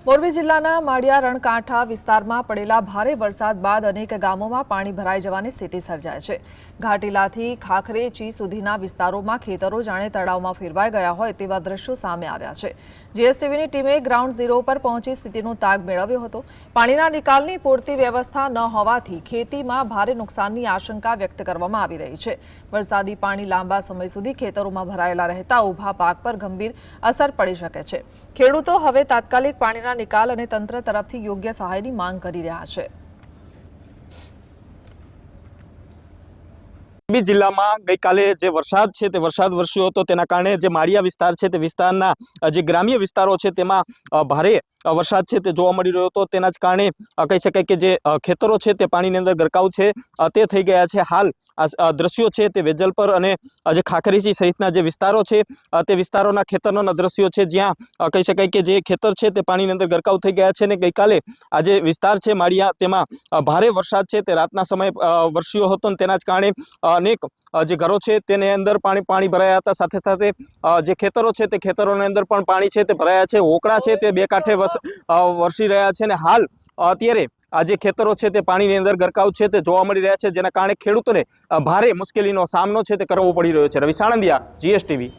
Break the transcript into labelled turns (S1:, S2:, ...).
S1: મોરબી જિલ્લાના માળિયા રણકાંઠા વિસ્તારમાં પડેલા ભારે વરસાદ બાદ અનેક ગામોમાં પાણી ભરાઈ જવાની સ્થિતિ સર્જાય છે। ઘાટીલાથી ખાખરેચી સુધીના વિસ્તારોમાં ખેતરો જાણે તળાવમાં ફેરવાઈ ગયા હોય તેવા દ્રશ્યો સામે આવ્યા છે। જીએસટીવીની ટીમે ગ્રાઉન્ડ ઝીરો પર પહોંચી સ્થિતિનો તાગ મેળવ્યો હતો। પાણીના નિકાલની પૂરતી વ્યવસ્થા ન હોવાથી ખેતીમાં ભારે નુકસાનની આશંકા વ્યક્ત કરવામાં આવી રહી છે। વરસાદી પાણી લાંબા સમય સુધી ખેતરોમાં ભરાયેલા રહેતા ઊભા પાક પર ગંભીર અસર પડી શકે છે। ખેડૂતો હવે તાત્કાલિક પાણીના નિકાલ અને તંત્ર તરફથી યોગ્ય સહાયની માંગ કરી રહ્યા છે।
S2: મોરબી જિલ્લામાં ગઈકાલે જે વરસાદ છે તે વરસાદ વરસ્યો હતો તેના કારણે જે માળિયા વિસ્તાર છે તે વિસ્તારના જે ગ્રામ્ય વિસ્તારો છે તેમાં ભારે વરસાદ છે તે જોવા મળી રહ્યો હતો। તેના જ કારણે કહી શકાય કે જે ખેતરો છે તે પાણીની અંદર ગરકાવ છે તે થઈ ગયા છે। હાલ આ દ્રશ્યો છે તે વેજલપર અને જે ખાખરીચી સહિતના જે વિસ્તારો છે તે વિસ્તારોના ખેતરોના દ્રશ્યો છે, જ્યાં કહી શકાય કે જે ખેતર છે તે પાણીની અંદર ગરકાવ થઈ ગયા છે। અને ગઈકાલે આ જે વિસ્તાર છે માળિયા તેમાં ભારે વરસાદ છે તે રાતના સમયે વરસ્યો હતો, અને તેના જ કારણે અનેક જે ઘરો છે તેની અંદર પાણી ભરાયા હતા। સાથે સાથે જે ખેતરો છે તે ખેતરોની અંદર પણ પાણી છે તે ભરાયા છે। હોકળા છે તે બે કાંઠે વરસી રહ્યા છે, અને હાલ અત્યારે આ જે ખેતરો છે તે પાણીની અંદર ગરકાવ છે તે જોવા મળી રહ્યા છે, જેના કારણે ખેડૂતોને ભારે મુશ્કેલીનો સામનો છે તે કરવો પડી રહ્યો છે। રવિ સાણંદિયા, જીએસટીવી।